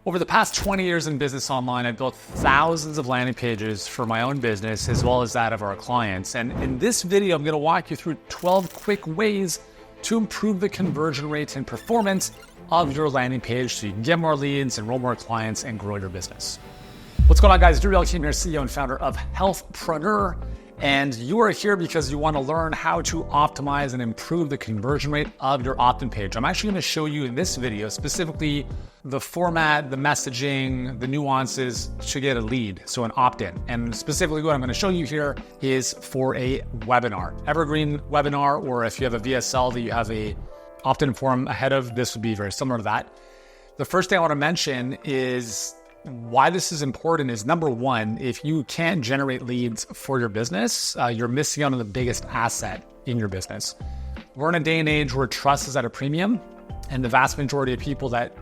Over the past 20 years in business online, I've built thousands of landing pages for my own business as well as that of our clients. And in this video, I'm going to walk you through 12 quick ways to improve the conversion rates and performance of your landing page so you can get more leads, enroll more clients, and grow your business. What's going on, guys? Directional Cues here, CEO and founder of Healthpreneur. And you are here because you want to learn how to optimize and improve the conversion rate of your opt-in page. I'm actually going to show you in this video specifically the format, the messaging, the nuances to get a lead, so an opt-in. And specifically what I'm going to show you here is for a webinar, evergreen webinar, or if you have a VSL that you have a opt-in form ahead of, this would be very similar to that. The first thing I want to mention is why this is important is, number one, if you can't generate leads for your business, you're missing out on the biggest asset in your business. We're in a day and age where trust is at a premium, and the vast majority of people that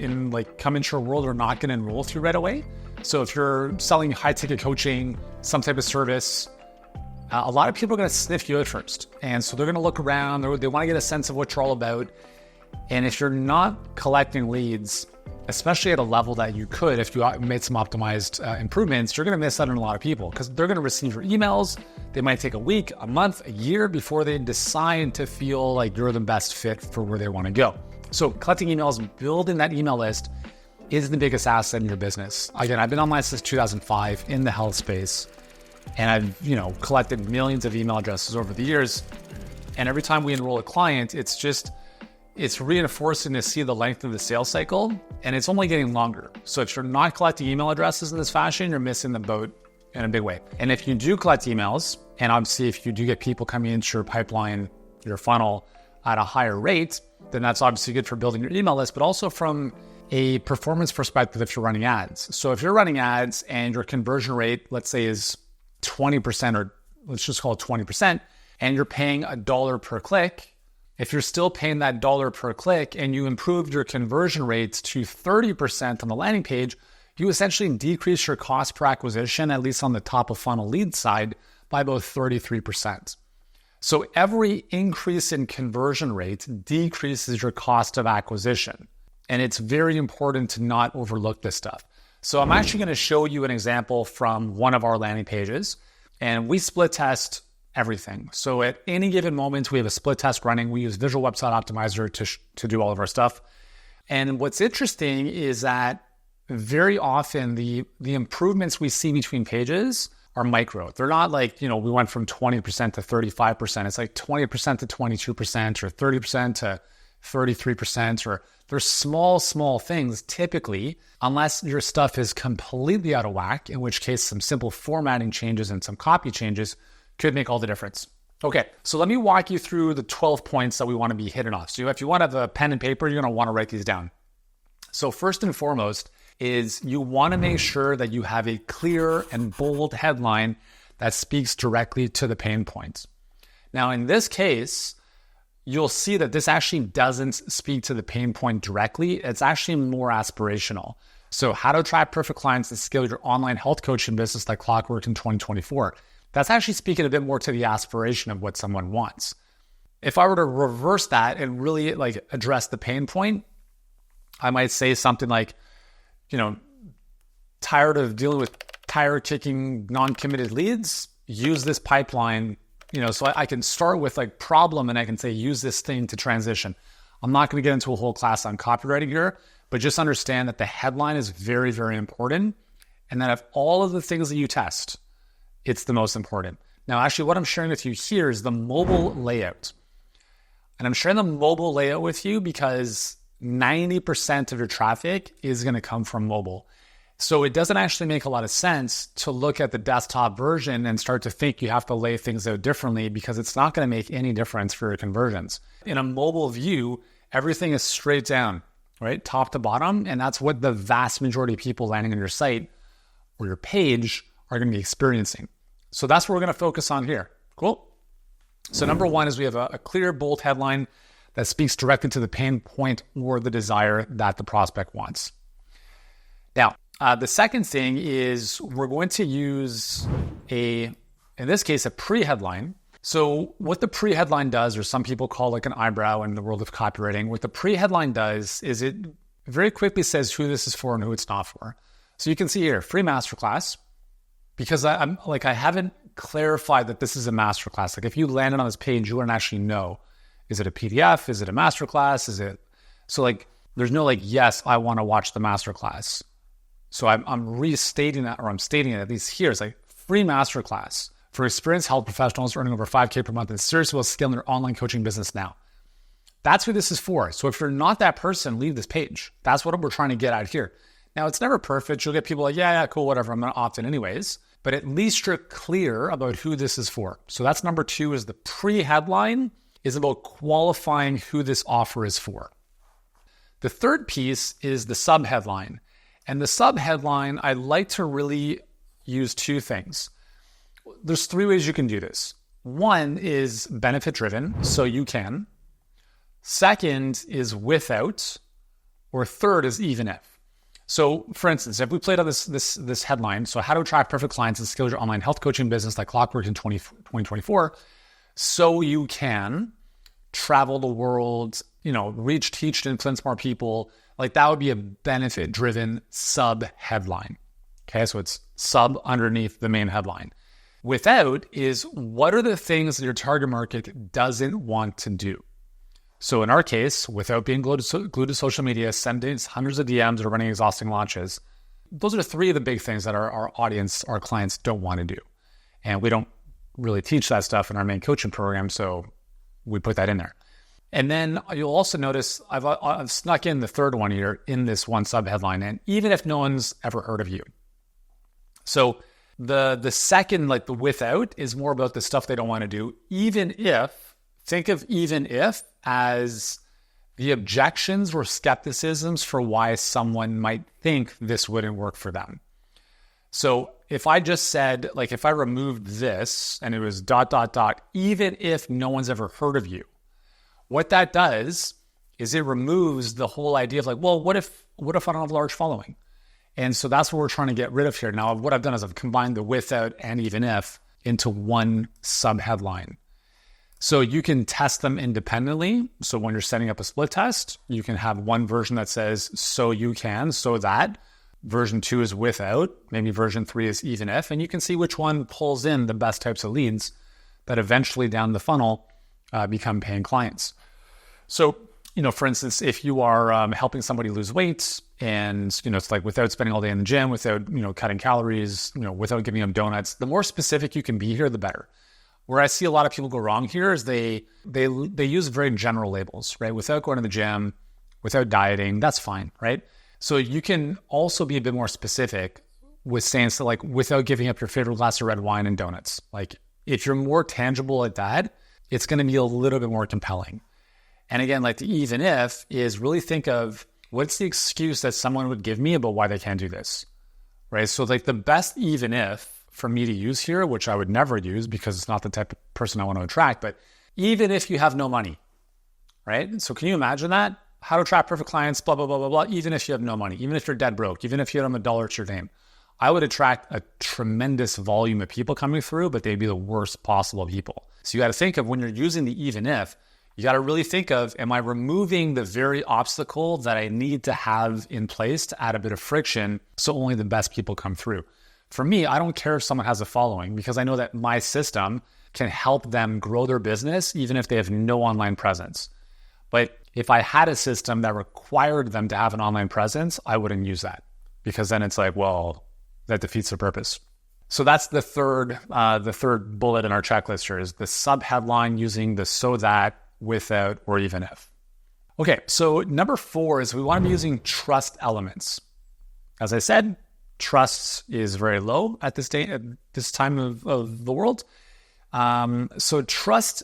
come into your world are not going to enroll through right away. So if you're selling high ticket coaching, some type of service, a lot of people are going to sniff you out first. And so they're going to look around, they want to get a sense of what you're all about. And if you're not collecting leads, especially at a level that you could, if you made some optimized improvements, you're going to miss out on a lot of people because they're going to receive your emails. They might take a week, a month, a year before they decide to feel like you're the best fit for where they want to go. So collecting emails, building that email list is the biggest asset in your business. Again, I've been online since 2005 in the health space, and I've collected millions of email addresses over the years. And every time we enroll a client, it's reinforcing to see the length of the sales cycle, and it's only getting longer. So if you're not collecting email addresses in this fashion, you're missing the boat in a big way. And if you do collect emails, and obviously if you do get people coming into your pipeline, your funnel at a higher rate, then that's obviously good for building your email list, but also from a performance perspective if you're running ads. So if you're running ads and your conversion rate, let's say, is 20%, or let's just call it 20%, and you're paying $1 per click, if you're still paying that $1 per click and you improved your conversion rates to 30% on the landing page, you essentially decrease your cost per acquisition, at least on the top of funnel lead side, by about 33%. So every increase in conversion rate decreases your cost of acquisition. And it's very important to not overlook this stuff. So I'm actually going to show you an example from one of our landing pages, and we split test everything. So at any given moment, we have a split test running. We use Visual Website Optimizer to do all of our stuff. And what's interesting is that very often the improvements we see between pages are micro. They're not like, we went from 20% to 35%. It's like 20% to 22% or 30% to 33%, or they're small things typically, unless your stuff is completely out of whack, in which case some simple formatting changes and some copy changes could make all the difference. Okay, so let me walk you through the 12 points that we want to be hitting off. So if you want to have a pen and paper, you're going to want to write these down. So first and foremost is you want to make sure that you have a clear and bold headline that speaks directly to the pain points. Now, in this case, you'll see that this actually doesn't speak to the pain point directly. It's actually more aspirational. So how to attract perfect clients to scale your online health coaching business like clockwork in 2024. That's actually speaking a bit more to the aspiration of what someone wants. If I were to reverse that and really address the pain point, I might say something like, tired of dealing with tire kicking, non-committed leads, use this pipeline, so I can start with problem and I can say, use this thing to transition. I'm not going to get into a whole class on copywriting here, but just understand that the headline is very, very important. And that of all of the things that you test, it's the most important. Now, actually, what I'm sharing with you here is the mobile layout. And I'm sharing the mobile layout with you because 90% of your traffic is going to come from mobile. So it doesn't actually make a lot of sense to look at the desktop version and start to think you have to lay things out differently, because it's not going to make any difference for your conversions. In a mobile view, everything is straight down, right? Top to bottom. And that's what the vast majority of people landing on your site or your page are going to be experiencing. So that's what we're going to focus on here. Cool. So number one is we have a clear, bold headline that speaks directly to the pain point or the desire that the prospect wants. Now, the second thing is we're going to use in this case, a pre-headline. So what the pre-headline does, or some people call an eyebrow in the world of copywriting, what the pre-headline does is it very quickly says who this is for and who it's not for. So you can see here, free masterclass, because I haven't clarified that this is a masterclass. Like if you landed on this page, you wouldn't actually know, is it a PDF? Is it a masterclass? There's no yes, I want to watch the masterclass. So I'm restating that, or I'm stating it at least here. It's like free masterclass for experienced health professionals earning over $5K per month and seriously will scale their online coaching business now. That's who this is for. So if you're not that person, leave this page. That's what we're trying to get at here. Now, it's never perfect. You'll get people like, yeah, cool, whatever. I'm going to opt in anyways. But at least you're clear about who this is for. So that's number 2, is the pre-headline is about qualifying who this offer is for. The third piece is the sub-headline. And the sub-headline, I like to really use 2 things. There's 3 ways you can do this. One is benefit-driven, so you can. Second is without, or third is even if. So for instance, if we played on this headline, so how to attract perfect clients and scale your online health coaching business like clockwork in 2024, so you can travel the world, reach, teach, and influence more people, like that would be a benefit-driven sub-headline. Okay, so it's sub underneath the main headline. Without is, what are the things that your target market doesn't want to do? So in our case, without being glued to social media, sending hundreds of DMs or running exhausting launches, those are 3 of the big things that our audience, our clients don't want to do. And we don't really teach that stuff in our main coaching program, so we put that in there. And then you'll also notice I've snuck in the third one here in this one sub-headline, and even if no one's ever heard of you. So the second, the without, is more about the stuff they don't want to do, even if. Think of even if as the objections or skepticisms for why someone might think this wouldn't work for them. So if I just said, if I removed this and it was ... even if no one's ever heard of you, what that does is it removes the whole idea of what if I don't have a large following? And so that's what we're trying to get rid of here. Now, what I've done is I've combined the without and even if into one sub-headline. So you can test them independently. So when you're setting up a split test, you can have one version that says, so you can, so that. Version 2 is without. Maybe version 3 is even if. And you can see which one pulls in the best types of leads that eventually down the funnel become paying clients. So, for instance, if you are helping somebody lose weight and, it's without spending all day in the gym, without, cutting calories, without giving them donuts, the more specific you can be here, the better. Where I see a lot of people go wrong here is they use very general labels, right? Without going to the gym, without dieting, that's fine, right? So you can also be a bit more specific with saying without giving up your favorite glass of red wine and donuts. If you're more tangible at that, it's going to be a little bit more compelling. And again, the even if is really think of what's the excuse that someone would give me about why they can't do this, right? So the best even if for me to use here, which I would never use because it's not the type of person I want to attract, but even if you have no money, right? So can you imagine that? How to attract perfect clients, blah, blah, blah, blah, blah, even if you have no money, even if you're dead broke, even if you don't have $1 to your name. I would attract a tremendous volume of people coming through, but they'd be the worst possible people. So you got to think of when you're using the even if, you got to really think of, am I removing the very obstacle that I need to have in place to add a bit of friction so only the best people come through? For me, I don't care if someone has a following because I know that my system can help them grow their business even if they have no online presence. But if I had a system that required them to have an online presence, I wouldn't use that because then it's that defeats the purpose. So that's the third bullet in our checklist here is the sub-headline using the so that, without, or even if. Okay, so number 4 is we want to be using trust elements. As I said, trust is very low at this time of the world. So trust,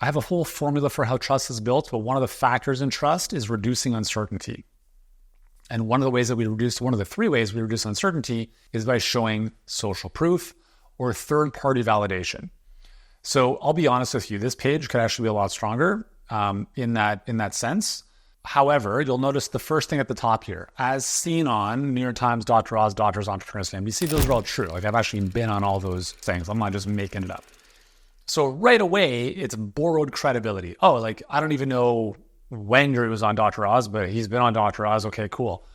I have a whole formula for how trust is built, but one of the factors in trust is reducing uncertainty. And one of the 3 ways we reduce uncertainty is by showing social proof or third-party validation. So I'll be honest with you, this page could actually be a lot stronger in that sense. However, you'll notice the first thing at the top here, as seen on New York Times, Dr. Oz, Doctors, Entrepreneurs, Fam. You see, those are all true. I've actually been on all those things. I'm not just making it up. So right away, it's borrowed credibility. I don't even know when he was on Dr. Oz, but he's been on Dr. Oz. Okay, cool.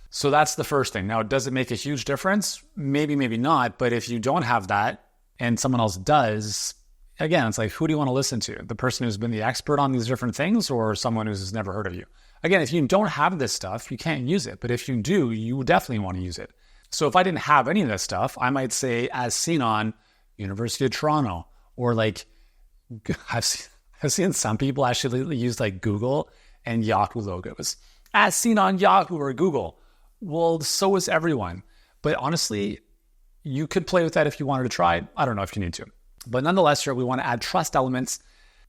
So that's the first thing. Now, does it make a huge difference? Maybe, maybe not. But if you don't have that and someone else does, again, it's like, who do you want to listen to? The person who's been the expert on these different things or someone who's never heard of you? Again, if you don't have this stuff, you can't use it. But if you do, you definitely want to use it. So if I didn't have any of this stuff, I might say, as seen on University of Toronto, or like, I've seen some people actually use like Google and Yahoo logos. As seen on Yahoo or Google. Well, so is everyone. But honestly, you could play with that if you wanted to try it. I don't know if you need to. But nonetheless, here we want to add trust elements.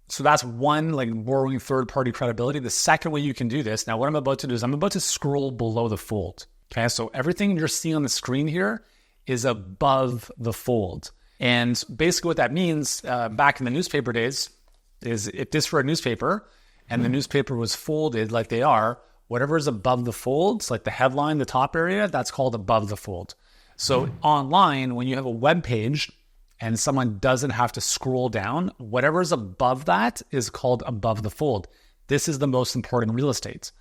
So that's one, like borrowing third-party credibility. The second way you can do this, now what I'm about to do is I'm about to scroll below the fold. Okay, so everything you're seeing on the screen here is above the fold. And basically what that means back in the newspaper days is if this were a newspaper and the newspaper was folded like they are, whatever is above the folds, like the headline, the top area, that's called above the fold. So online, when you have a web page and someone doesn't have to scroll down, whatever is above that is called above the fold. This is the most important real estate.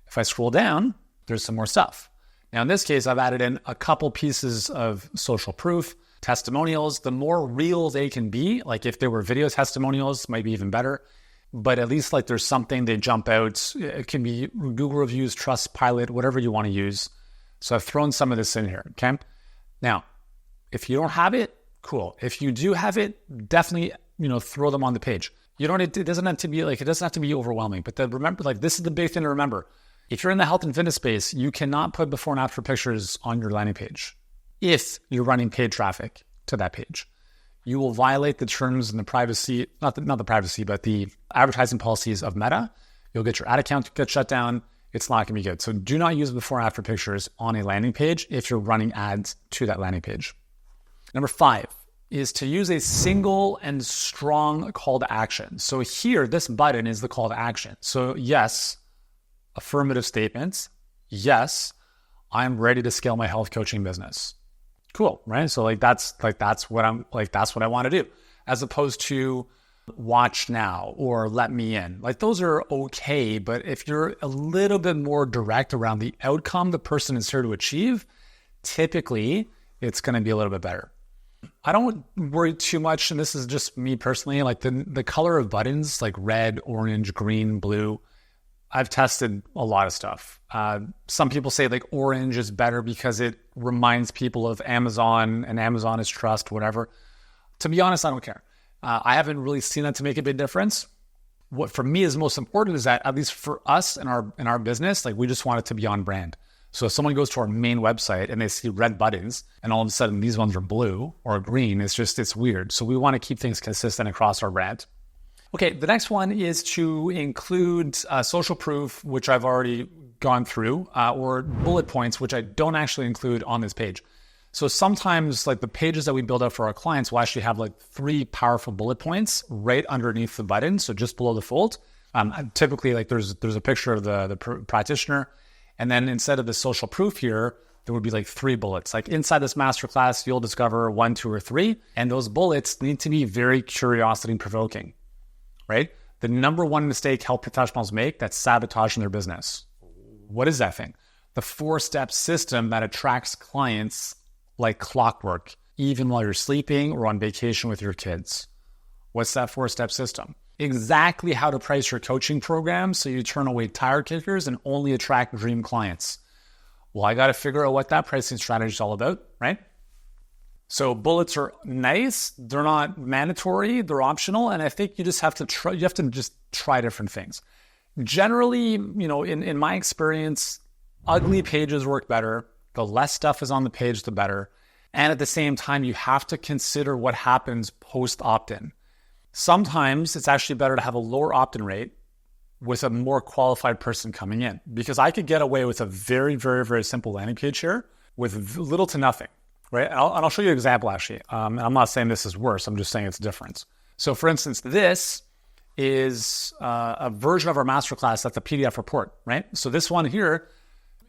If I scroll down, there's some more stuff. Now, in this case, I've added in a couple pieces of social proof, testimonials. The more real they can be, like if there were video testimonials, might be even better. But at least like there's something, they jump out. It can be Google reviews, Trustpilot, whatever you want to use. So I've thrown some of this in here, okay? Now, if you don't have it, cool. If you do have it, definitely, throw them on the page. It doesn't have to be overwhelming. But remember, like this is the big thing to remember. If you're in the health and fitness space, you cannot put before and after pictures on your landing page if you're running paid traffic to that page. You will violate the terms and the privacy, not the privacy, but the advertising policies of Meta. You'll get your ad account get shut down. It's not going to be good. So do not use before and after pictures on a landing page if you're running ads to that landing page. Number 5 is to use a single and strong call to action. So here, this button is the call to action. So yes, affirmative statements. Yes, I'm ready to scale my health coaching business. Cool, right? So that's what I want to do, as opposed to watch now or let me in. Like those are okay, but if you're a little bit more direct around the outcome the person is here to achieve, typically it's going to be a little bit better. I don't worry too much, and this is just me personally, like the color of buttons, like red, orange, green, blue. I've tested a lot of stuff. Some people say like orange is better because it reminds people of Amazon and Amazon is trust, whatever. To be honest, I don't care. I haven't really seen that to make a big difference. What for me is most important is that at least for us in our business, like we just want it to be on brand. So if someone goes to our main website and they see red buttons and all of a sudden these ones are blue or green, it's weird. So we want to keep things consistent across our brand. Okay, the next one is to include social proof, which I've already gone through, or bullet points, which I don't actually include on this page. So sometimes like the pages that we build out for our clients will actually have like 3 powerful bullet points right underneath the button, so just below the fold. Typically, like there's a picture of the practitioner, and then instead of the social proof here, there would be like 3 bullets. Like inside this masterclass, you'll discover 1, 2, or 3, and those bullets need to be very curiosity provoking. Right? The number one mistake health professionals make, that's sabotaging their business. What is that thing? The 4-step system that attracts clients like clockwork, even while you're sleeping or on vacation with your kids. What's that 4-step system? Exactly how to price your coaching program so you turn away tire kickers and only attract dream clients. Well, I got to figure out what that pricing strategy is all about, right? So bullets are nice. They're not mandatory. They're optional. And I think you just have to try. You have to just try different things. Generally, in my experience, ugly pages work better. The less stuff is on the page, the better. And at the same time, you have to consider what happens post opt-in. Sometimes it's actually better to have a lower opt-in rate with a more qualified person coming in, because I could get away with a very, very, very simple landing page here with little to nothing. Right? And I'll show you an example, actually. I'm not saying this is worse. I'm just saying it's a difference. So, for instance, this is a version of our masterclass that's a PDF report, right? So this one here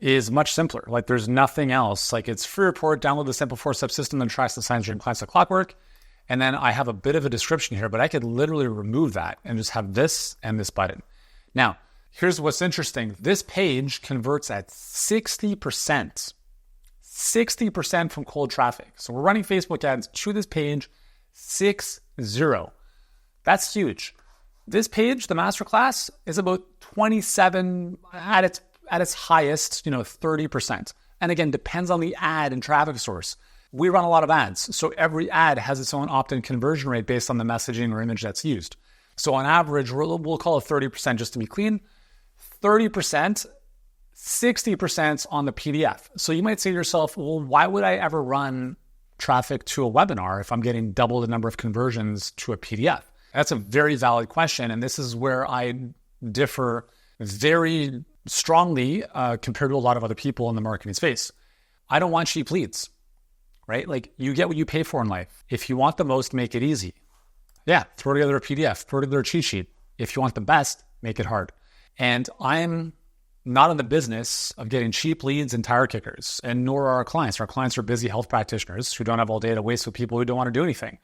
is much simpler. Like there's nothing else. Like it's free report, download the simple 4-step system that tracks the signs during clients like clockwork. And then I have a bit of a description here, but I could literally remove that and just have this and this button. Now, Here's what's interesting. This page converts at 60%. 60% from cold traffic. So we're running Facebook ads to this page, 60. That's huge. This page, the masterclass, is about 27 at its highest, 30%. And again, depends on the ad and traffic source. We run a lot of ads, so every ad has its own opt-in conversion rate based on the messaging or image that's used. So on average, we'll call it 30% just to be clean. 30%, 60% on the PDF. So you might say to yourself, well, why would I ever run traffic to a webinar if I'm getting double the number of conversions to a PDF? That's a very valid question, and this is where I differ very strongly compared to a lot of other people in the marketing space. I don't want cheap leads, right? Like, you get what you pay for in life. If you want the most, make it easy. Yeah, throw together a PDF, throw together a cheat sheet. If you want the best, make it hard. And I'm not in the business of getting cheap leads and tire kickers, and nor are our clients. Our clients are busy health practitioners who don't have all day to waste with people who don't want to do anything.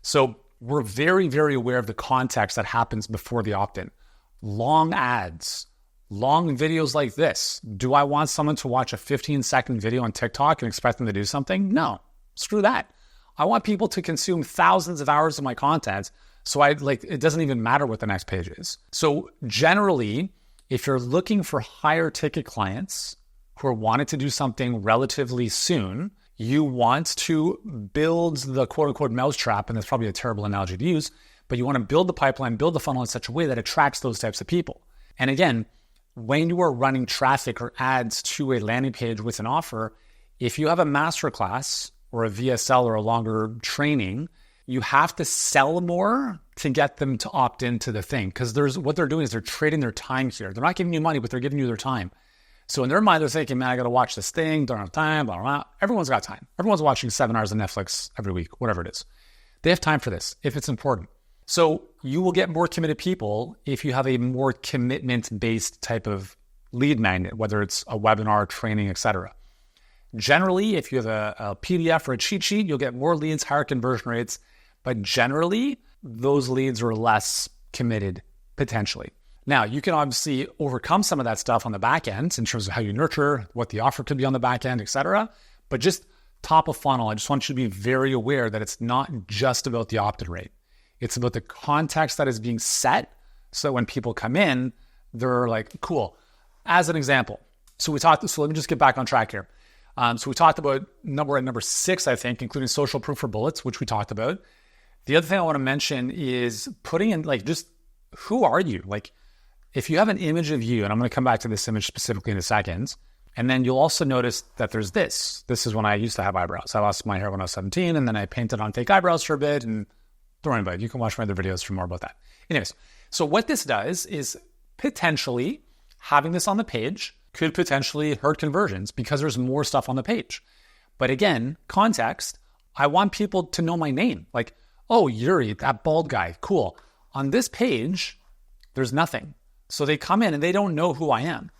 So we're very, very aware of the context that happens before the opt-in. Long ads, long videos like this. Do I want someone to watch a 15-second video on TikTok and expect them to do something? No, screw that. I want people to consume thousands of hours of my content, so it doesn't even matter what the next page is. So generally, if you're looking for higher ticket clients who are wanting to do something relatively soon, you want to build the quote-unquote mousetrap, and that's probably a terrible analogy to use, but you want to build the pipeline, build the funnel in such a way that attracts those types of people. And again, when you are running traffic or ads to a landing page with an offer, if you have a masterclass or a VSL or a longer training, you have to sell more to get them to opt into the thing. Because what they're doing is they're trading their time here. They're not giving you money, but they're giving you their time. So in their mind, they're thinking, man, I got to watch this thing, don't have time, blah, blah, blah. Everyone's got time. Everyone's watching 7 hours of Netflix every week, whatever it is. They have time for this if it's important. So you will get more committed people if you have a more commitment-based type of lead magnet, whether it's a webinar, training, etc. Generally, if you have a PDF or a cheat sheet, you'll get more leads, higher conversion rates, but generally, those leads are less committed potentially. Now, you can obviously overcome some of that stuff on the back end in terms of how you nurture, what the offer could be on the back end, etc. But just top of funnel, I just want you to be very aware that it's not just about the opt-in rate. It's about the context that is being set so that when people come in, they're like, cool. As an example, so let me just get back on track here. So we talked about number 6, I think, including social proof for bullets, which we talked about. The other thing I want to mention is putting in just who are you? If you have an image of you, and I'm going to come back to this image specifically in a second, and then you'll also notice that there's this. This is when I used to have eyebrows. I lost my hair when I was 17, and then I painted on fake eyebrows for a bit, and don't worry about it. You can watch my other videos for more about that. Anyways, so what this does is potentially having this on the page could potentially hurt conversions because there's more stuff on the page. But again, context, I want people to know my name. Oh, Yuri, that bald guy, cool. On this page, there's nothing. So they come in and they don't know who I am.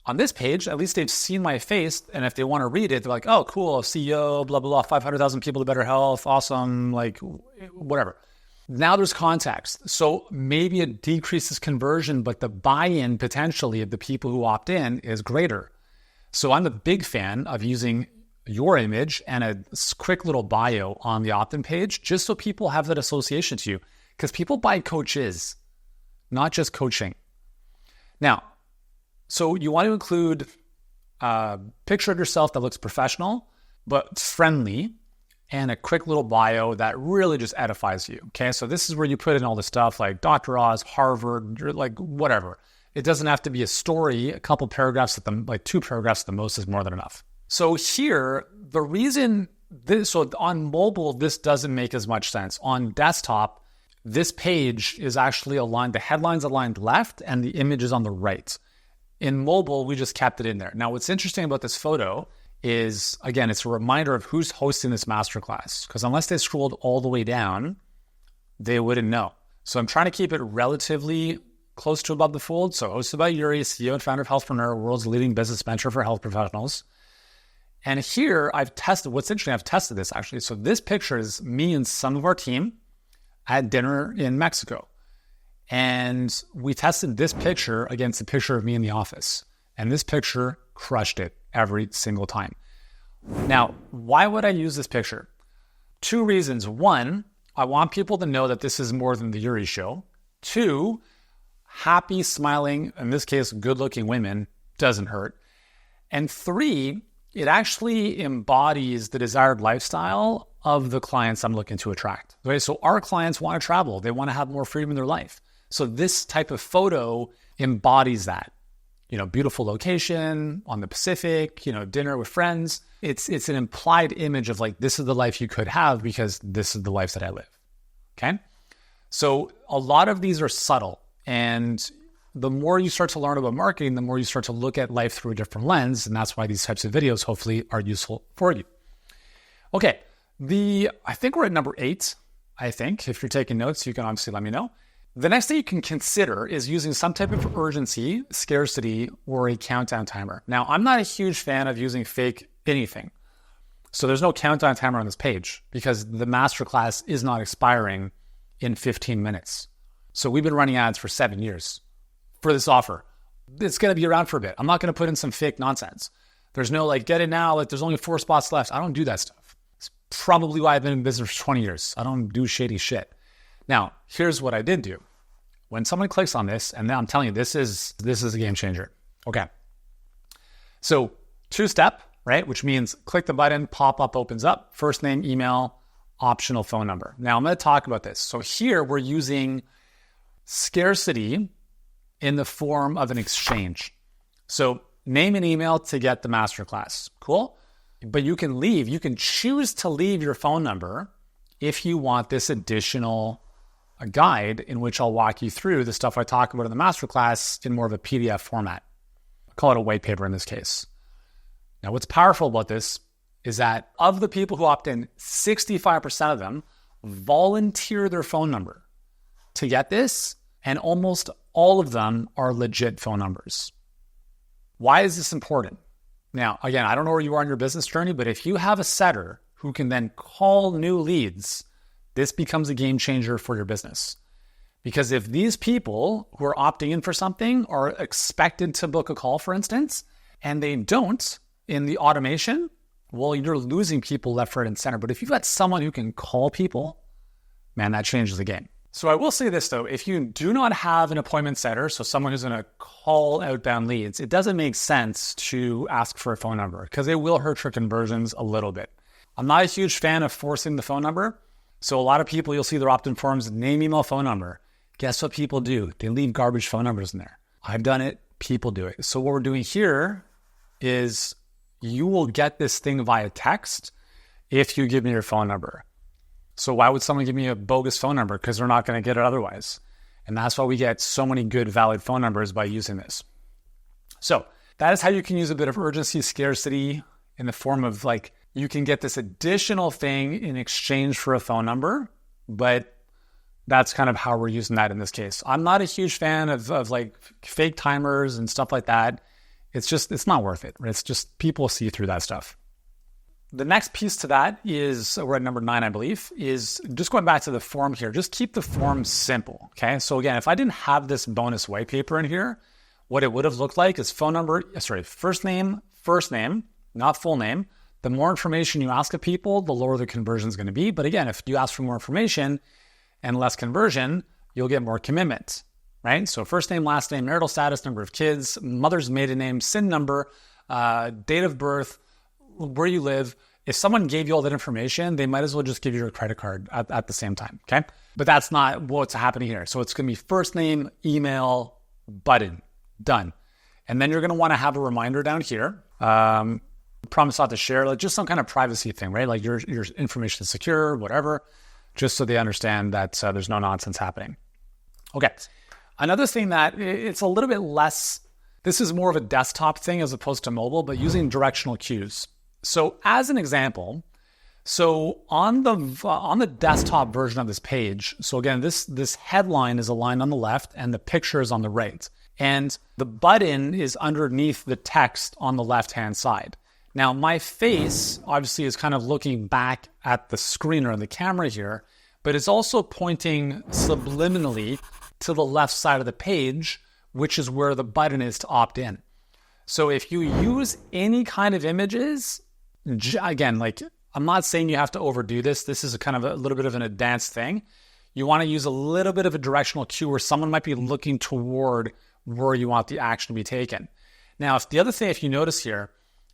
On this page, at least they've seen my face, and if they want to read it, they're like, oh, cool, CEO, blah, blah, blah, 500,000 people to better health, awesome, whatever. Now there's context. So maybe it decreases conversion, but the buy-in potentially of the people who opt in is greater. So I'm a big fan of using your image and a quick little bio on the opt-in page, just so people have that association to you. Because people buy coaches, not just coaching. Now, so you want to include a picture of yourself that looks professional, but friendly, and a quick little bio that really just edifies you. Okay, so this is where you put in all the stuff like Dr. Oz, Harvard, whatever. It doesn't have to be a story. A couple paragraphs, 2 paragraphs at the most is more than enough. So here, the reason on mobile, this doesn't make as much sense. On desktop, this page is actually aligned, the headline's aligned left and the image is on the right. In mobile, we just kept it in there. Now, what's interesting about this photo is, again, it's a reminder of who's hosting this masterclass, because unless they scrolled all the way down, they wouldn't know. So I'm trying to keep it relatively close to above the fold. So hosted by Yuri, CEO and founder of Healthpreneur, world's leading business venture for health professionals. And here I've tested this actually. So this picture is me and some of our team at dinner in Mexico. And we tested this picture against a picture of me in the office. And this picture crushed it every single time. Now, why would I use this picture? Two reasons. One, I want people to know that this is more than the Yuri show. Two, happy, smiling, in this case, good-looking women doesn't hurt. And three, it actually embodies the desired lifestyle of the clients I'm looking to attract. Okay, so our clients want to travel. They want to have more freedom in their life. So this type of photo embodies that. Beautiful location on the Pacific, dinner with friends. It's an implied image of like, this is the life you could have because this is the life that I live. Okay? So a lot of these are subtle. And the more you start to learn about marketing, the more you start to look at life through a different lens. And that's why these types of videos hopefully are useful for you. Okay. I think we're at number 8. I think if you're taking notes, you can obviously let me know. The next thing you can consider is using some type of urgency, scarcity, or a countdown timer. Now, I'm not a huge fan of using fake anything. So there's no countdown timer on this page because the masterclass is not expiring in 15 minutes. So we've been running ads for 7 years for this offer. It's going to be around for a bit. I'm not going to put in some fake nonsense. There's no get it now, there's only 4 spots left. I don't do that stuff. It's probably why I've been in business for 20 years. I don't do shady shit. Now, here's what I did do. When someone clicks on this, and I'm telling you, this is a game changer. Okay. So 2-step, right? Which means click the button, pop-up opens up, first name, email, optional phone number. Now I'm going to talk about this. So here we're using scarcity in the form of an exchange. So name and email to get the masterclass. Cool. But you can choose to leave your phone number if you want this additional guide in which I'll walk you through the stuff I talk about in the masterclass in more of a PDF format. I call it a white paper in this case. Now, what's powerful about this is that of the people who opt in, 65% of them volunteer their phone number to get this, and almost all of them are legit phone numbers. Why is this important? Now, again, I don't know where you are in your business journey, but if you have a setter who can then call new leads, this becomes a game changer for your business. Because if these people who are opting in for something are expected to book a call, for instance, and they don't in the automation, well, you're losing people left, right, and center. But if you've got someone who can call people, man, that changes the game. So I will say this though, if you do not have an appointment setter, so someone who's going to call outbound leads, it doesn't make sense to ask for a phone number because it will hurt your conversions a little bit. I'm not a huge fan of forcing the phone number. So a lot of people, you'll see their opt-in forms, name, email, phone number. Guess what people do? They leave garbage phone numbers in there. I've done it. People do it. So what we're doing here is you will get this thing via text if you give me your phone number. So why would someone give me a bogus phone number? Because they're not going to get it otherwise. And that's why we get so many good, valid phone numbers by using this. So that is how you can use a bit of urgency, scarcity in the form of you can get this additional thing in exchange for a phone number, but that's kind of how we're using that in this case. I'm not a huge fan of fake timers and stuff like that. It's not worth it. It's just people see through that stuff. The next piece to that is, we're at number 9, I believe, is just going back to the form here. Just keep the form simple, okay? So again, if I didn't have this bonus white paper in here, what it would have looked like is first name, not full name. The more information you ask of people, the lower the conversion is going to be. But again, if you ask for more information and less conversion, you'll get more commitment, right? So first name, last name, marital status, number of kids, mother's maiden name, SIN number, date of birth, where you live. If someone gave you all that information, they might as well just give you your credit card at the same time, okay? But that's not what's happening here. So it's going to be first name, email, button, done. And then you're going to want to have a reminder down here. Promise not to share, just some kind of privacy thing, right? Like your information is secure, whatever, just so they understand that there's no nonsense happening. Okay. Another thing that it's a little bit less, this is more of a desktop thing as opposed to mobile, but using directional cues. So as an example, so on the desktop version of this page, so again, this headline is aligned on the left and the picture is on the right. And the button is underneath the text on the left-hand side. Now, my face obviously is kind of looking back at the screen or the camera here, but it's also pointing subliminally to the left side of the page, which is where the button is to opt in. So if you use any kind of images, again, like I'm not saying you have to overdo this. This is a kind of a little bit of an advanced thing. You want to use a little bit of a directional cue where someone might be looking toward where you want the action to be taken. Now, if you notice here,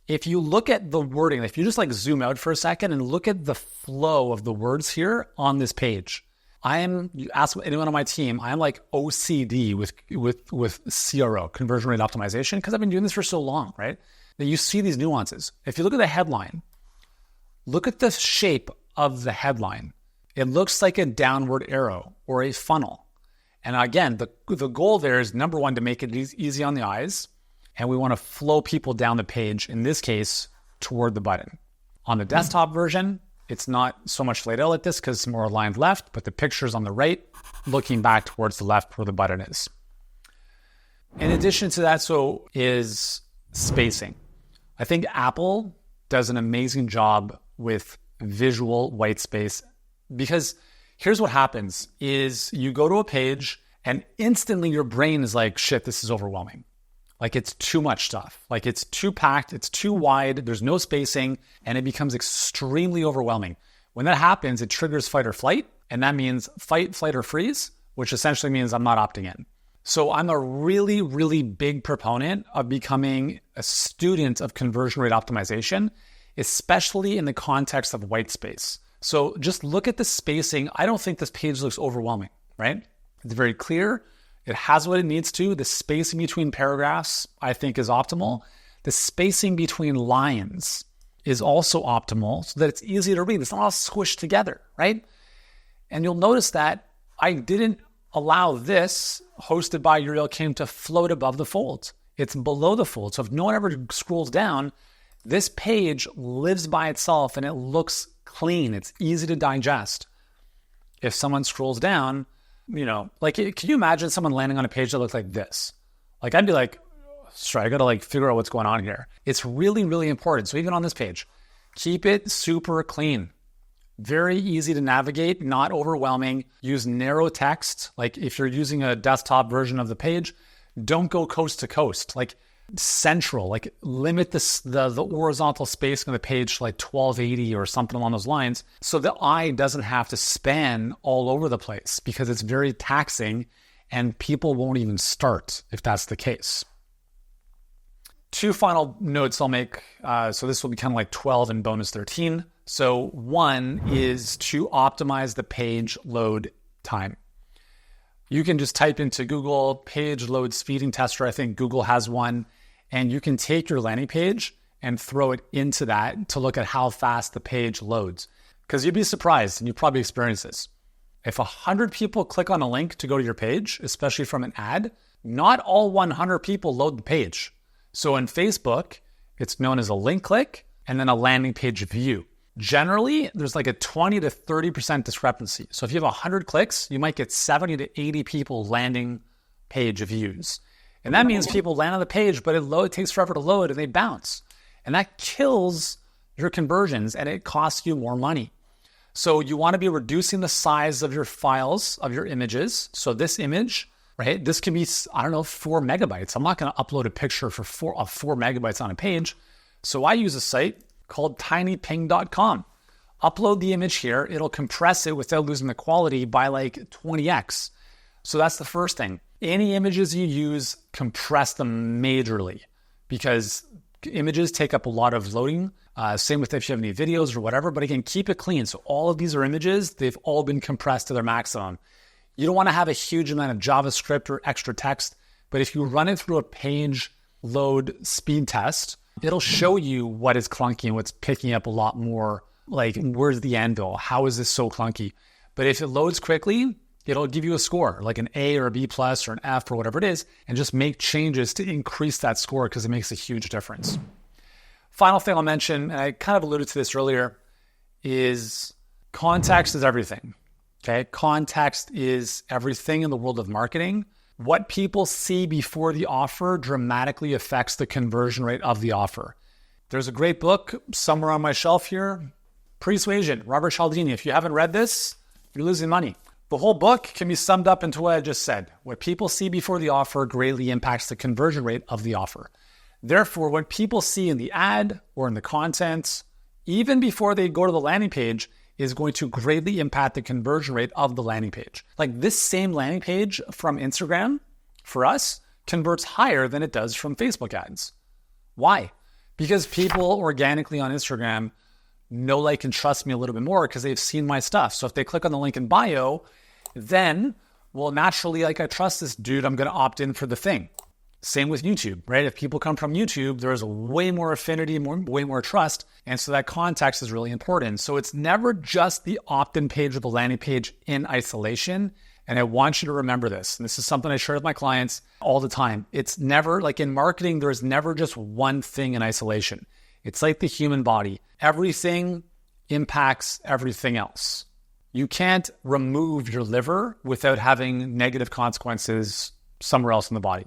if you look at the wording, if you just like zoom out for a second and look at the flow of the words here on this page, you ask anyone on my team, I'm like OCD with CRO, conversion rate optimization, because I've been doing this for so long, right? That you see these nuances. If you look at the headline, look at the shape of the headline. It looks like a downward arrow or a funnel. And again, the goal there is, number one, to make it easy on the eyes. And we want to flow people down the page, in this case, toward the button. On the desktop version, it's not so much laid out like this because it's more aligned left, but the picture's on the right, looking back towards the left where the button is. In addition to that, is spacing. I think Apple does an amazing job with visual white space, because here's what happens is you go to a page and instantly your brain is like, shit, this is overwhelming. Like it's too much stuff. Like it's too packed, it's too wide, there's no spacing, and it becomes extremely overwhelming. When that happens, it triggers fight or flight, and that means fight, flight, or freeze, which essentially means I'm not opting in. So I'm a really, really big proponent of becoming a student of conversion rate optimization, especially in the context of white space. So just look at the spacing. I don't think this page looks overwhelming, right? It's very clear. It has what it needs to. The spacing between paragraphs, I think, is optimal. The spacing between lines is also optimal so that it's easy to read. It's not all squished together, right? And you'll notice that I didn't allow this, hosted by Uriel Kim, to float above the fold. It's below the fold. So if no one ever scrolls down, this page lives by itself and it looks clean. It's easy to digest. If someone scrolls down, like, can you imagine someone landing on a page that looks like this? Like, I'd be like, sorry, I got to like figure out what's going on here. It's really, really important. So even on this page, keep it super clean. Very easy to navigate, not overwhelming. Use narrow text. Like if you're using a desktop version of the page, don't go coast to coast. Like central, like limit the horizontal spacing of the page to like 1280 or something along those lines, so the eye doesn't have to span all over the place, because it's very taxing and people won't even start if that's the case. Two final notes I'll make. So this will be kind of like 12 and bonus 13. So one is to optimize the page load time. You can just type into Google page load speeding tester. I think Google has one. And you can take your landing page and throw it into that to look at how fast the page loads. Because you'd be surprised, and you probably experienced this. If 100 people click on a link to go to your page, especially from an ad, not all 100 people load the page. So in Facebook, it's known as a link click and then a landing page view. Generally, there's like a 20 to 30% discrepancy. So if you have 100 clicks, you might get 70 to 80 people landing page views. And that means people land on the page, but it takes forever to load and they bounce. And that kills your conversions and it costs you more money. So you want to be reducing the size of your files, of your images. So this image, right, this can be, 4 megabytes. I'm not going to upload a picture for 4 megabytes on a page. So I use a site called tinyping.com. Upload the image here. It'll compress it without losing the quality by like 20x. So that's the first thing. Any images you use, compress them majorly, because images take up a lot of loading. Same with if you have any videos or whatever, but again, keep it clean. So all of these are images. They've all been compressed to their maximum. You don't want to have a huge amount of JavaScript or extra text, but if you run it through a page load speed test, it'll show you what is clunky and what's picking up a lot more. Like, where's the anvil? How is this so clunky? But if it loads quickly, it'll give you a score, like an A or a B plus or an F or whatever it is, and just make changes to increase that score because it makes a huge difference. Final thing I'll mention, and I kind of alluded to this earlier, is context is everything. Okay, context is everything in the world of marketing. What people see before the offer dramatically affects the conversion rate of the offer. There's a great book somewhere on my shelf here, Persuasion, Robert Cialdini. If you haven't read this, you're losing money. The whole book can be summed up into what I just said. What people see before the offer greatly impacts the conversion rate of the offer. Therefore, what people see in the ad or in the content, even before they go to the landing page, is going to greatly impact the conversion rate of the landing page. Like this same landing page from Instagram, for us, converts higher than it does from Facebook ads. Why? Because people organically on Instagram know, like, and trust me a little bit more because they've seen my stuff. So if they click on the link in bio, then, well, naturally, like, I trust this dude, I'm going to opt in for the thing. Same with YouTube, right? If people come from YouTube, there's way more affinity, way more trust. And so that context is really important. So it's never just the opt-in page or the landing page in isolation. And I want you to remember this. And this is something I share with my clients all the time. It's never, like in marketing, there's never just one thing in isolation. It's like the human body. Everything impacts everything else. You can't remove your liver without having negative consequences somewhere else in the body.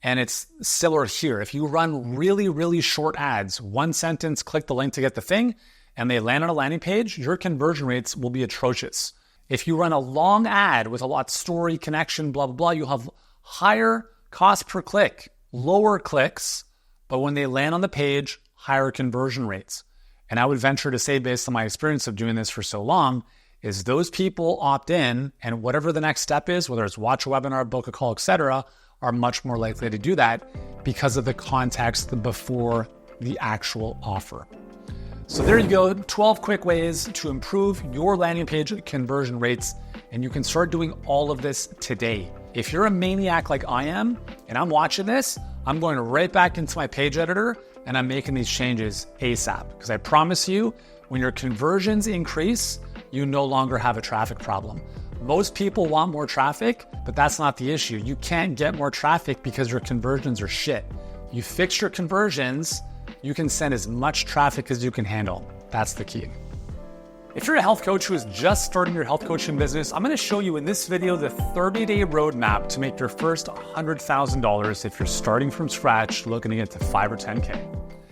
And it's similar here. If you run really, really short ads, one sentence, click the link to get the thing, and they land on a landing page, your conversion rates will be atrocious. If you run a long ad with a lot of story, connection, blah, blah, blah, you'll have higher cost per click, lower clicks, but when they land on the page, higher conversion rates. And I would venture to say, based on my experience of doing this for so long, is those people opt in, and whatever the next step is, whether it's watch a webinar, book a call, etc., are much more likely to do that because of the context before the actual offer. So there you go, 12 quick ways to improve your landing page conversion rates, and you can start doing all of this today. If you're a maniac like I am, and I'm watching this, I'm going right back into my page editor and I'm making these changes ASAP, because I promise you, when your conversions increase, you no longer have a traffic problem. Most people want more traffic, but that's not the issue. You can't get more traffic because your conversions are shit. You fix your conversions, you can send as much traffic as you can handle. That's the key. If you're a health coach who is just starting your health coaching business, I'm going to show you in this video the 30-day roadmap to make your first $100,000 if you're starting from scratch looking to get to 5 or 10K.